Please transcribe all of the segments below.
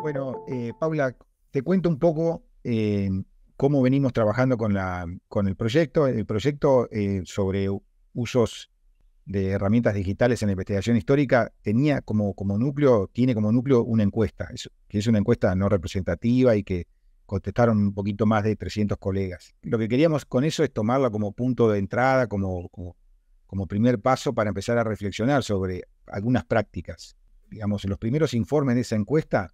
Bueno, Paula, te cuento un poco cómo venimos trabajando con el proyecto. El proyecto sobre usos de herramientas digitales en la investigación histórica tenía tiene como núcleo una encuesta, que es una encuesta no representativa y que contestaron un poquito más de 300 colegas. Lo que queríamos con eso es tomarla como punto de entrada, como primer paso para empezar a reflexionar sobre algunas prácticas. Digamos, los primeros informes de esa encuesta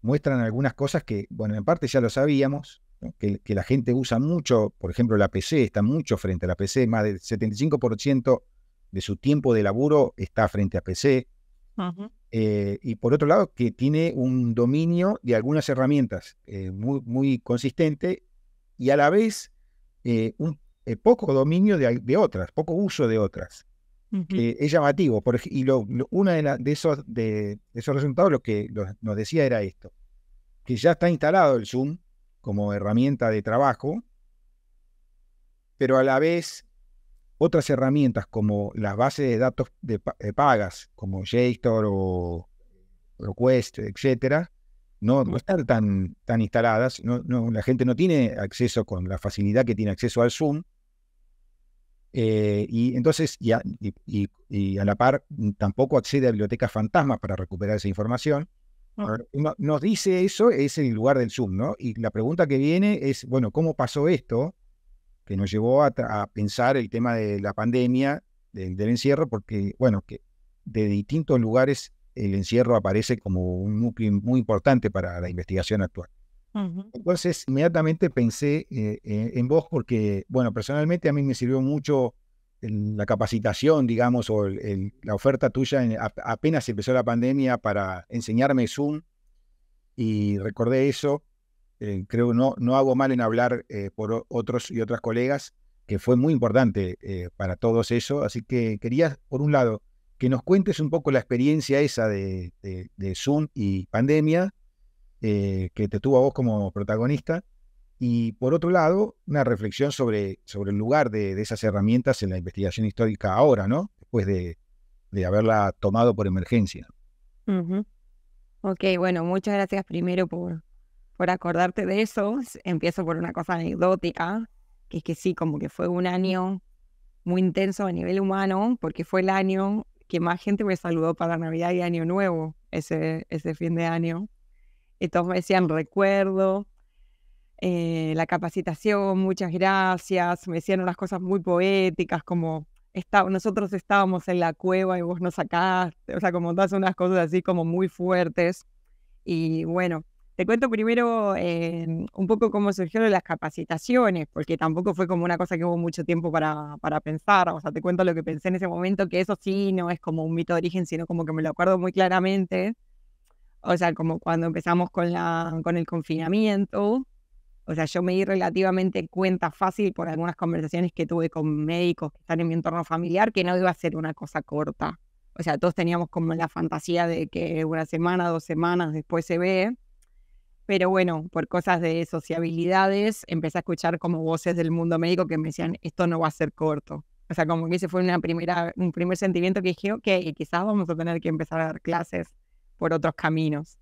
muestran algunas cosas que, bueno, en parte ya lo sabíamos, ¿no? Que la gente usa mucho, por ejemplo, la PC, está mucho frente a la PC, más del 75% de su tiempo de laburo está frente a PC. Ujú. Y por otro lado, que tiene un dominio de algunas herramientas muy consistente y a la vez un poco dominio de otras, poco uso de otras. Ujú. Que es llamativo. Una de esos resultados lo que nos decía era esto, que ya está instalado el Zoom como herramienta de trabajo, pero a la vez otras herramientas como las bases de datos de pagas, como JSTOR o ProQuest, etcétera, no están tan instaladas. La gente no tiene acceso con la facilidad que tiene acceso al Zoom. Y entonces, y a la par, tampoco accede a bibliotecas fantasmas para recuperar esa información. Ahora, nos dice eso, es el lugar del Zoom, ¿no? Y la pregunta que viene es, bueno, ¿cómo pasó esto? Que nos llevó a pensar el tema de la pandemia, del encierro, porque, bueno, que de distintos lugares el encierro aparece como un núcleo muy importante para la investigación actual. Ujú. Entonces, inmediatamente pensé en vos porque, bueno, personalmente a mí me sirvió mucho la capacitación, digamos, o la oferta tuya apenas empezó la pandemia para enseñarme Zoom y recordé eso. Creo que no hago mal en hablar por otros y otras colegas, que fue muy importante para todos eso. Así que quería, por un lado, que nos cuentes un poco la experiencia esa de Zoom y pandemia que te tuvo a vos como protagonista, y por otro lado, una reflexión sobre el lugar de esas herramientas en la investigación histórica ahora, ¿no? Después de haberla tomado por emergencia. Ujú. Ok, bueno, muchas gracias primero por acordarte de eso. Empiezo por una cosa anecdótica, que es que sí, como que fue un año muy intenso a nivel humano, porque fue el año que más gente me saludó para Navidad y Año Nuevo, ese fin de año. Y todos me decían, recuerdo la capacitación, muchas gracias. Me decían unas cosas muy poéticas, como nosotros estábamos en la cueva y vos nos sacaste, o sea, como todas unas cosas así como muy fuertes. Y bueno, te cuento primero un poco cómo surgieron las capacitaciones, porque tampoco fue como una cosa que hubo mucho tiempo para pensar. O sea, te cuento lo que pensé en ese momento, que eso sí no es como un mito de origen, sino como que me lo acuerdo muy claramente. O sea, como cuando empezamos con el confinamiento. O sea, yo me di relativamente cuenta fácil por algunas conversaciones que tuve con médicos que están en mi entorno familiar, que no iba a ser una cosa corta. O sea, todos teníamos como la fantasía de que una semana, 2 semanas después se ve. Pero bueno, por cosas de sociabilidades, empecé a escuchar como voces del mundo médico que me decían, esto no va a ser corto. O sea, como que ese fue un primer sentimiento que dije, ok, quizás vamos a tener que empezar a dar clases por otros caminos.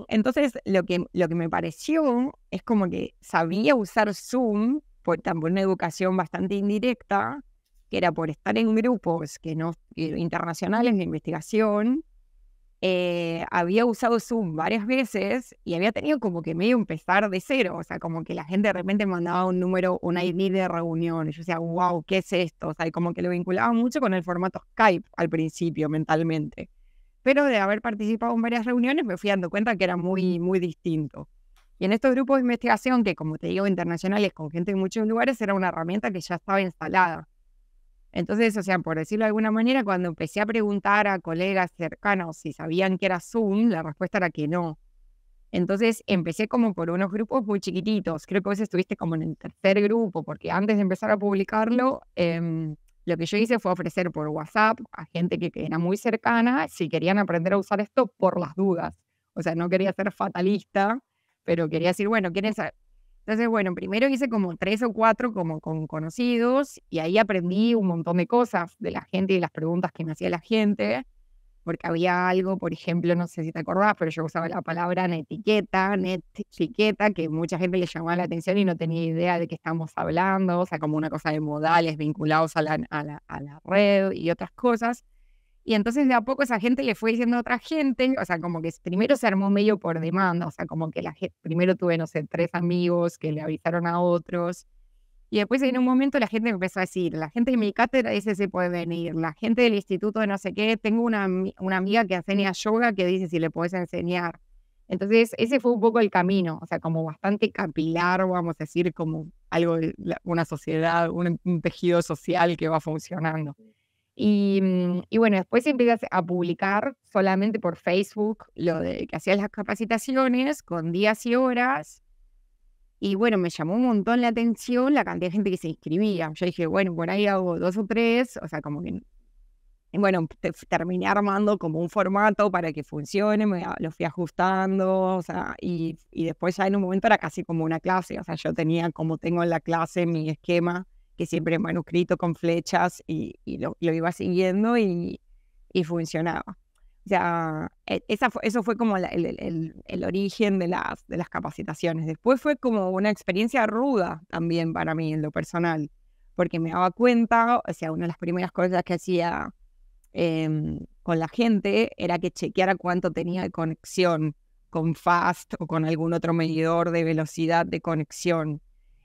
Entonces, lo que me pareció es como que sabía usar Zoom por también una educación bastante indirecta, que era por estar en grupos que no internacionales de investigación. Había usado Zoom varias veces y había tenido como que medio empezar de cero. O sea, como que la gente de repente mandaba un número, una ID de reunión. Y yo decía, wow, ¿qué es esto? O sea, y como que lo vinculaba mucho con el formato Skype al principio, mentalmente. Pero de haber participado en varias reuniones me fui dando cuenta que era muy, muy distinto. Y en estos grupos de investigación, que como te digo, internacionales, con gente de muchos lugares, era una herramienta que ya estaba instalada. Entonces, o sea, por decirlo de alguna manera, cuando empecé a preguntar a colegas cercanos si sabían que era Zoom, la respuesta era que no. Entonces, empecé como por unos grupos muy chiquititos. Creo que vos estuviste como en el tercer grupo, porque antes de empezar a publicarlo, lo que yo hice fue ofrecer por WhatsApp a gente que era muy cercana si querían aprender a usar esto por las dudas. O sea, no quería ser fatalista, pero quería decir, bueno, ¿quieren saber? Entonces, bueno, primero hice como 3 o 4 como con conocidos y ahí aprendí un montón de cosas de la gente y de las preguntas que me hacía la gente. porque había algo, por ejemplo, no sé si te acordás, pero yo usaba la palabra netiqueta, que mucha gente le llamaba la atención y no tenía idea de qué estamos hablando, o sea, como una cosa de modales vinculados a la red y otras cosas. Y entonces de a poco esa gente le fue diciendo a otra gente, o sea, como que primero se armó medio por demanda, o sea, como que primero tuve, no sé, 3 amigos que le avisaron a otros, y después en un momento la gente me empezó a decir, la gente de mi cátedra dice si puede venir, la gente del instituto de no sé qué, tengo una amiga que enseña yoga que dice si le puedes enseñar. Entonces ese fue un poco el camino, o sea, como bastante capilar, vamos a decir, como algo de una sociedad, un tejido social que va funcionando. Y bueno, después empiezas a publicar solamente por Facebook lo de que hacías las capacitaciones con días y horas. Y bueno, me llamó un montón la atención la cantidad de gente que se inscribía. Yo dije, bueno, por ahí hago 2 o 3, o sea, como que, y bueno, terminé armando como un formato para que funcione, lo fui ajustando, o sea, y después ya en un momento era casi como una clase, o sea, yo tenía como tengo en la clase mi esquema, que siempre es manuscrito con flechas, y lo iba siguiendo y funcionaba. O sea, eso fue como el origen de las capacitaciones. Después fue como una experiencia ruda también para mí en lo personal, porque me daba cuenta, o sea, una de las primeras cosas que hacía con la gente era que chequeara cuánto tenía de conexión con Fast o con algún otro medidor de velocidad de conexión.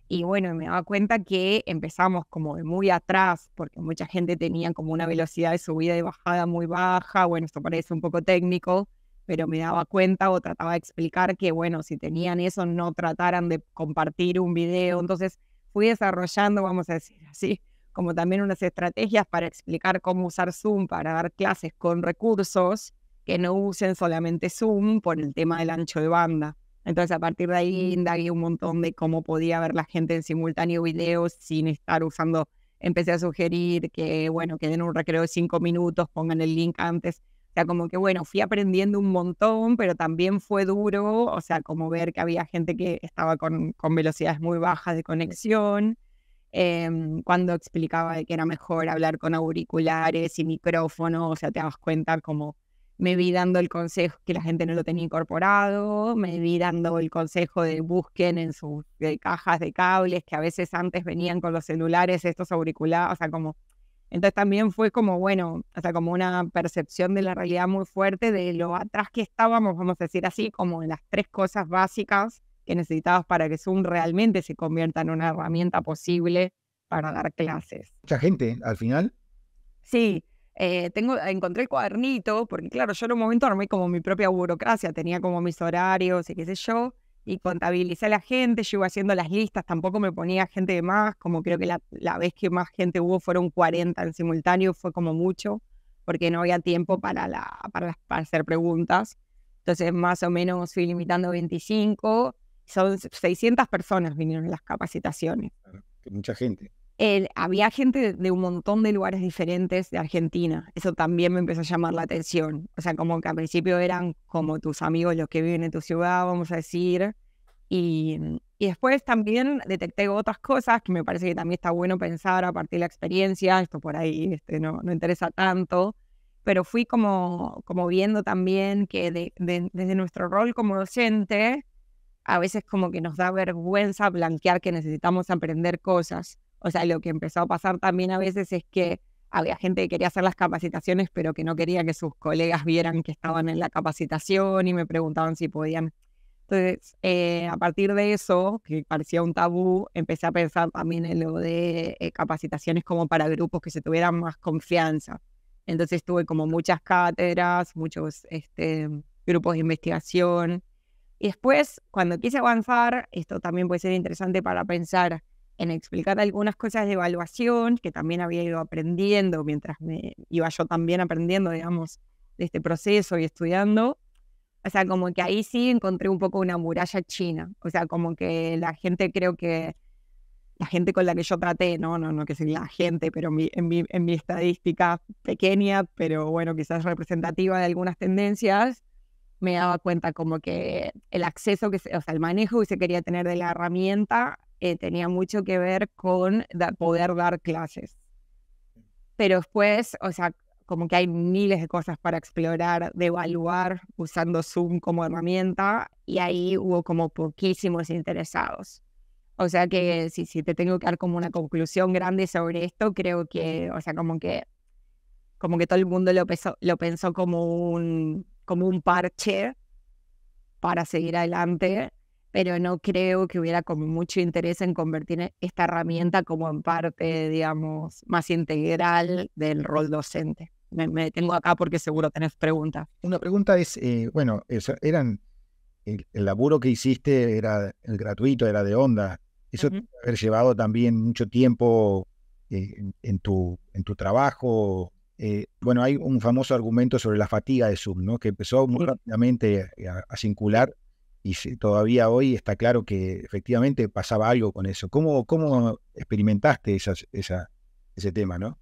Y bueno, me daba cuenta que empezamos como de muy atrás, porque mucha gente tenía como una velocidad de subida y bajada muy baja. Bueno, esto parece un poco técnico, pero me daba cuenta o trataba de explicar que, bueno, si tenían eso, no trataran de compartir un video. Entonces fui desarrollando, vamos a decir así, como también unas estrategias para explicar cómo usar Zoom para dar clases con recursos que no usen solamente Zoom por el tema del ancho de banda. Entonces, a partir de ahí indagué un montón de cómo podía ver la gente en simultáneo videos sin estar usando. Empecé a sugerir que, bueno, que den un recreo de 5 minutos, pongan el link antes. O sea, como que, bueno, fui aprendiendo un montón, pero también fue duro, o sea, como ver que había gente que estaba con velocidades muy bajas de conexión, cuando explicaba de que era mejor hablar con auriculares y micrófono, o sea, te das cuenta como me vi dando el consejo que la gente no lo tenía incorporado, me vi dando el consejo de busquen en sus cajas de cables, que a veces antes venían con los celulares, estos auriculares, o sea, como... Entonces también fue como, bueno, o sea, como una percepción de la realidad muy fuerte de lo atrás que estábamos, vamos a decir así, como en las 3 cosas básicas que necesitabas para que Zoom realmente se convierta en una herramienta posible para dar clases. Mucha gente al final. Sí, encontré el cuadernito, porque claro, yo en un momento armé como mi propia burocracia, tenía como mis horarios y qué sé yo, y contabilicé a la gente, yo iba haciendo las listas, tampoco me ponía gente de más, como creo que la vez que más gente hubo fueron 40 en simultáneo, fue como mucho, porque no había tiempo para hacer preguntas. Entonces más o menos fui limitando a 25, son 600 personas vinieron en las capacitaciones. Mucha gente. Había gente de un montón de lugares diferentes de Argentina. Eso también me empezó a llamar la atención. O sea, como que al principio eran como tus amigos los que viven en tu ciudad, vamos a decir. Y después también detecté otras cosas que me parece que también está bueno pensar a partir de la experiencia. Esto por ahí no interesa tanto. Pero fui como viendo también que desde nuestro rol como docente, a veces como que nos da vergüenza blanquear que necesitamos aprender cosas. O sea, lo que empezó a pasar también a veces es que había gente que quería hacer las capacitaciones, pero que no quería que sus colegas vieran que estaban en la capacitación y me preguntaban si podían. Entonces, a partir de eso, que parecía un tabú, empecé a pensar también en lo de capacitaciones como para grupos que se tuvieran más confianza. Entonces tuve como muchas cátedras, muchos grupos de investigación. Y después, cuando quise avanzar, esto también puede ser interesante para pensar en explicar algunas cosas de evaluación que también había ido aprendiendo mientras me iba yo también aprendiendo, digamos, de este proceso y estudiando. O sea, como que ahí sí encontré un poco una muralla china. O sea, como que la gente, creo que la gente con la que yo traté, no que sea la gente, pero en mi estadística pequeña, pero bueno, quizás representativa de algunas tendencias, me daba cuenta como que el acceso, o sea, el manejo que se quería tener de la herramienta tenía mucho que ver con poder dar clases. Pero después, o sea, como que hay miles de cosas para explorar, de evaluar usando Zoom como herramienta, y ahí hubo como poquísimos interesados. O sea que si te tengo que dar como una conclusión grande sobre esto, creo que, o sea, como que todo el mundo lo pensó como un parche para seguir adelante, pero no creo que hubiera como mucho interés en convertir esta herramienta como en parte, digamos, más integral del rol docente. Me detengo acá porque seguro tenés preguntas. Una pregunta es, bueno, el laburo que hiciste era el gratuito, era de onda. Eso te Ujú. debe haber llevado también mucho tiempo en tu trabajo. Bueno, hay un famoso argumento sobre la fatiga de Zoom, ¿no? Que empezó muy Sí. rápidamente a circular y todavía hoy está claro que efectivamente pasaba algo con eso. ¿Cómo experimentaste ese tema, no?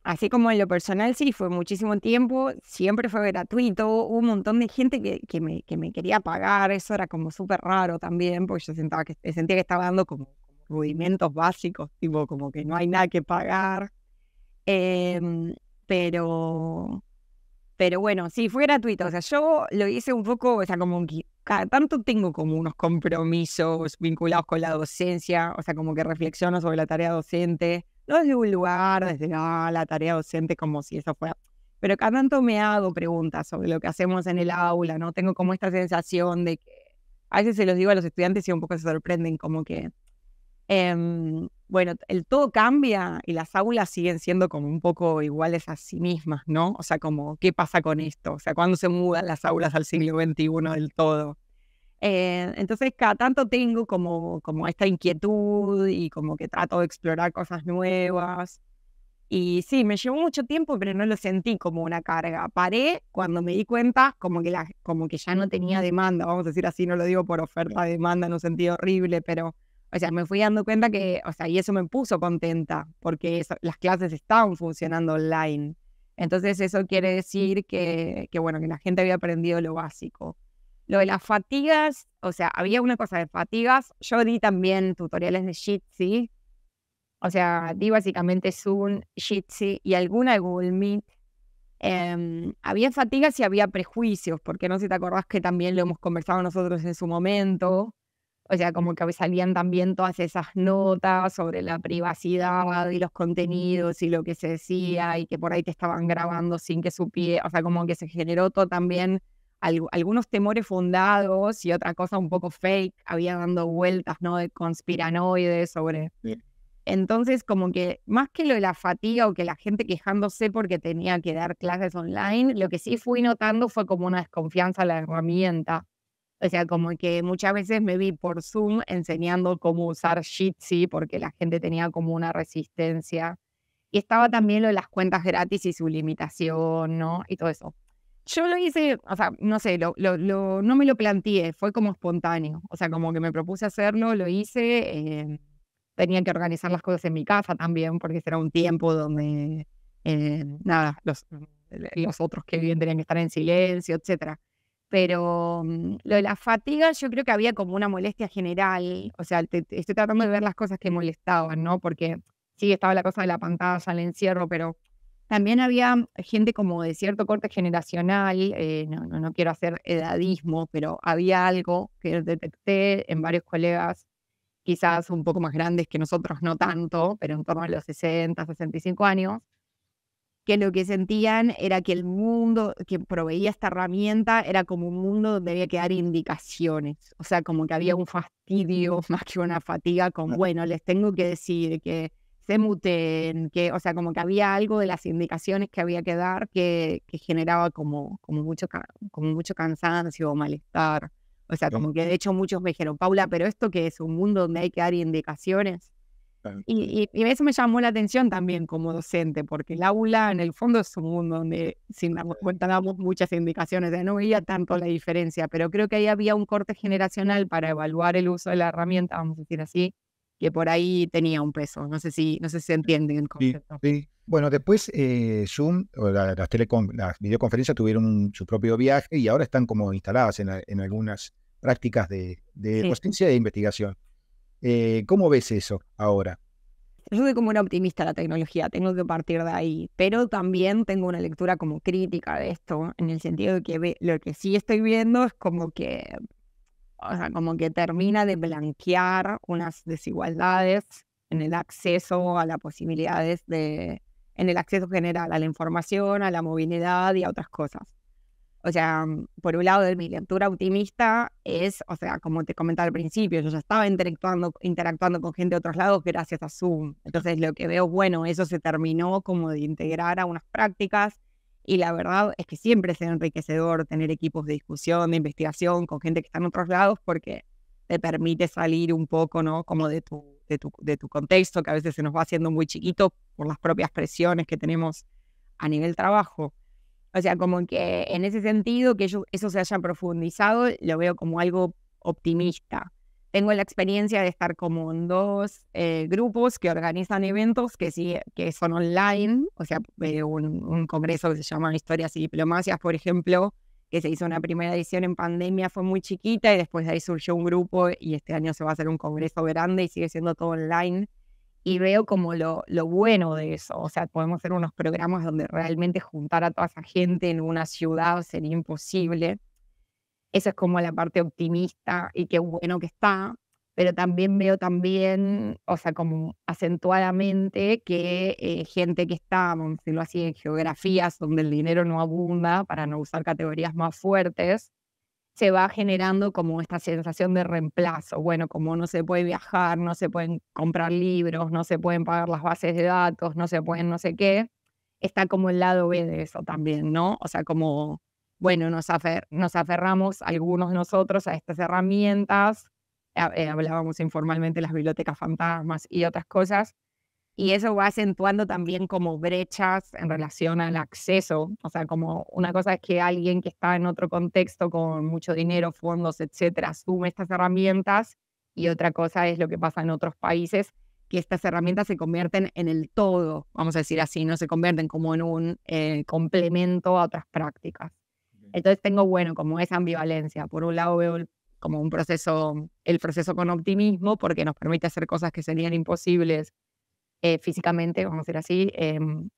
Así como en lo personal, sí, fue muchísimo tiempo, siempre fue gratuito, hubo un montón de gente que me quería pagar, eso era como súper raro también, porque yo sentía que estaba dando como rudimentos básicos, tipo como que no hay nada que pagar. Em, pero, pero bueno, sí, fue gratuito. O sea, yo lo hice un poco, o sea, como que cada tanto tengo como unos compromisos vinculados con la docencia, o sea, como que reflexiono sobre la tarea docente, no desde un lugar, desde la tarea docente, como si eso fuera. Pero cada tanto me hago preguntas sobre lo que hacemos en el aula, ¿no? Tengo como esta sensación de que a veces se los digo a los estudiantes y un poco se sorprenden, como que bueno, el todo cambia y las aulas siguen siendo como un poco iguales a sí mismas, ¿no? O sea, como, ¿qué pasa con esto? O sea, ¿cuándo se mudan las aulas al siglo XXI del todo? Entonces, cada tanto tengo como esta inquietud y como que trato de explorar cosas nuevas. Y sí, me llevó mucho tiempo, pero no lo sentí como una carga. Paré cuando me di cuenta como que ya no tenía demanda, vamos a decir así, no lo digo por oferta-demanda en un sentido horrible, pero, o sea, me fui dando cuenta que, o sea, y eso me puso contenta, porque las clases estaban funcionando online. Entonces eso quiere decir bueno, que la gente había aprendido lo básico. Lo de las fatigas, o sea, había una cosa de fatigas. Yo di también tutoriales de Jitsi, o sea, di básicamente Zoom, Jitsi y alguna de Google Meet. Había fatigas y había prejuicios, porque no sé si te acordás que también lo hemos conversado nosotros en su momento. O sea, como que salían también todas esas notas sobre la privacidad y los contenidos y lo que se decía y que por ahí te estaban grabando sin que supiera. O sea, como que se generó todo también algunos temores fundados y otra cosa un poco fake. Había dando vueltas, ¿no? De conspiranoides sobre. Entonces, como que más que lo de la fatiga o que la gente quejándose porque tenía que dar clases online, lo que sí fui notando fue como una desconfianza en la herramienta. O sea, como que muchas veces me vi por Zoom enseñando cómo usar Jitsi porque la gente tenía como una resistencia. Y estaba también lo de las cuentas gratis y su limitación, ¿no? Y todo eso. Yo lo hice, o sea, no sé, no me lo planteé, fue como espontáneo. O sea, como que me propuse hacerlo, lo hice. Tenía que organizar las cosas en mi casa también, porque ese era un tiempo donde, nada, los otros que viven tenían que estar en silencio, etcétera. Pero lo de la fatiga, yo creo que había como una molestia general. O sea, estoy tratando de ver las cosas que molestaban, ¿no? Porque sí, estaba la cosa de la pantalla, el encierro, pero también había gente como de cierto corte generacional. No quiero hacer edadismo, pero había algo que detecté en varios colegas quizás un poco más grandes que nosotros, no tanto, pero en torno a los 60, 65 años, que lo que sentían era que el mundo que proveía esta herramienta era como un mundo donde había que dar indicaciones. O sea, como que había un fastidio más que una fatiga con, bueno, les tengo que decir que se muten, que, o sea, como que había algo de las indicaciones que había que dar que generaba como mucho cansancio o malestar. O sea, Sí, como que de hecho muchos me dijeron, Paula, pero esto que es un mundo donde hay que dar indicaciones. claro. Y eso me llamó la atención también como docente, porque el aula en el fondo es un mundo donde sin darnos cuenta damos muchas indicaciones, no veía tanto la diferencia, pero creo que ahí había un corte generacional para evaluar el uso de la herramienta, vamos a decir así, que por ahí tenía un peso. No sé si se entiende el Sí, concepto. sí. Bueno, después Zoom o las videoconferencias tuvieron su propio viaje y ahora están como instaladas en algunas prácticas de Sí. docencia e investigación. ¿Cómo ves eso ahora? yo soy como una optimista de la tecnología, tengo que partir de ahí, pero también tengo una lectura como crítica de esto, en el sentido de que lo que sí estoy viendo es como que, o sea, como que termina de blanquear unas desigualdades en el acceso a las posibilidades en el acceso general a la información, a la movilidad y a otras cosas. O sea, por un lado de mi lectura optimista es, o sea, como te comentaba al principio, yo ya estaba interactuando con gente de otros lados gracias a Zoom. Entonces lo que veo, bueno, eso se terminó como de integrar a unas prácticas y la verdad es que siempre es enriquecedor tener equipos de discusión, de investigación con gente que está en otros lados porque te permite salir un poco, ¿no? Como de tu contexto, que a veces se nos va haciendo muy chiquito por las propias presiones que tenemos a nivel trabajo. O sea, como que en ese sentido, que eso se haya profundizado, lo veo como algo optimista. Tengo la experiencia de estar como en dos grupos que organizan eventos que son online, o sea, un congreso que se llama Historias y Diplomacias, por ejemplo, que se hizo una primera edición en pandemia, fue muy chiquita y después de ahí surgió un grupo y este año se va a hacer un congreso grande y sigue siendo todo online. Y veo como lo bueno de eso, o sea, podemos hacer unos programas donde realmente juntar a toda esa gente en una ciudad sería imposible. Esa es como la parte optimista y qué bueno que está, pero también veo también, o sea, como acentuadamente que gente que está, vamos a decirlo así, en geografías donde el dinero no abunda, para no usar categorías más fuertes, se va generando como esta sensación de reemplazo. Bueno, como no se puede viajar, no se pueden comprar libros, no se pueden pagar las bases de datos, no se pueden no sé qué, está como el lado B de eso también, ¿no? O sea, como, bueno, nos aferramos algunos de nosotros a estas herramientas, hablábamos informalmente de las bibliotecas fantasmas y otras cosas, y eso va acentuando también como brechas en relación al acceso. O sea, como una cosa es que alguien que está en otro contexto con mucho dinero, fondos, etcétera, asume estas herramientas y otra cosa es lo que pasa en otros países, que estas herramientas se convierten en el todo, vamos a decir así, no se convierten como en un complemento a otras prácticas. Entonces tengo, bueno, como esa ambivalencia. Por un lado veo como el proceso con optimismo porque nos permite hacer cosas que serían imposibles físicamente, vamos a decir así,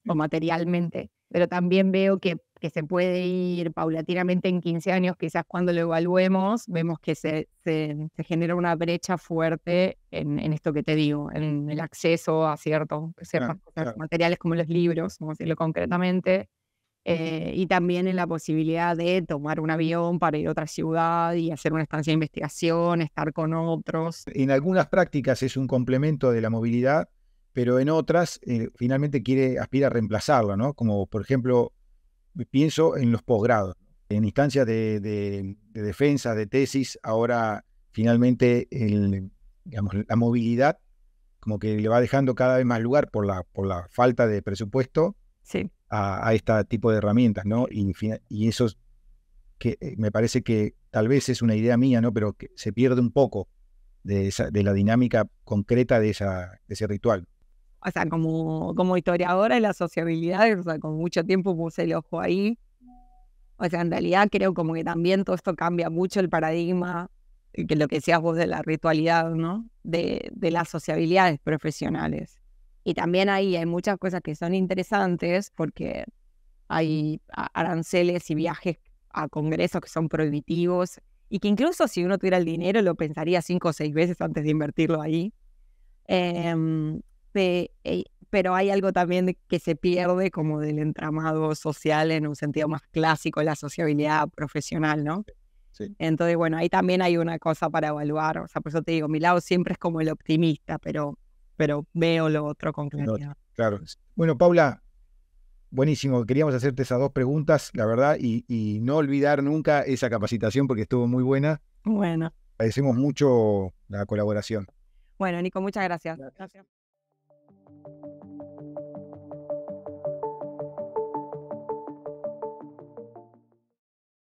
o materialmente, pero también veo que se puede ir paulatinamente en 15 años, quizás cuando lo evaluemos, vemos que se genera una brecha fuerte en esto que te digo, en el acceso a ciertas Claro, cosas claro. materiales como los libros, vamos a decirlo concretamente, y también en la posibilidad de tomar un avión para ir a otra ciudad y hacer una estancia de investigación, estar con otros. En algunas prácticas es un complemento de la movilidad, pero en otras finalmente aspira a reemplazarlo, ¿no? Como por ejemplo, pienso en los posgrados. En instancias de defensa, de tesis, ahora finalmente digamos, la movilidad como que le va dejando cada vez más lugar por la falta de presupuesto Sí. a este tipo de herramientas, ¿no? Y eso que me parece que tal vez es una idea mía, ¿no? Pero que se pierde un poco de la dinámica concreta de ese ritual. O sea, como historiadora de la sociabilidad, o sea, con mucho tiempo puse el ojo ahí. O sea, en realidad creo como que también todo esto cambia mucho el paradigma, que lo que decías vos de la ritualidad, ¿no? De las sociabilidades profesionales. Y también ahí hay muchas cosas que son interesantes porque hay aranceles y viajes a congresos que son prohibitivos y que incluso si uno tuviera el dinero lo pensaría 5 o 6 veces antes de invertirlo ahí. Em, pero hay algo también que se pierde como del entramado social en un sentido más clásico, la sociabilidad profesional, ¿no? Sí. Entonces, bueno, ahí también hay una cosa para evaluar. O sea, por eso te digo, mi lado siempre es como el optimista, pero veo lo otro con claridad. Claro. Bueno, Paula, buenísimo. Queríamos hacerte esas dos preguntas, la verdad, y no olvidar nunca esa capacitación porque estuvo muy buena. Bueno, Agradecemos mucho la colaboración. bueno, Nico, muchas gracias. Gracias.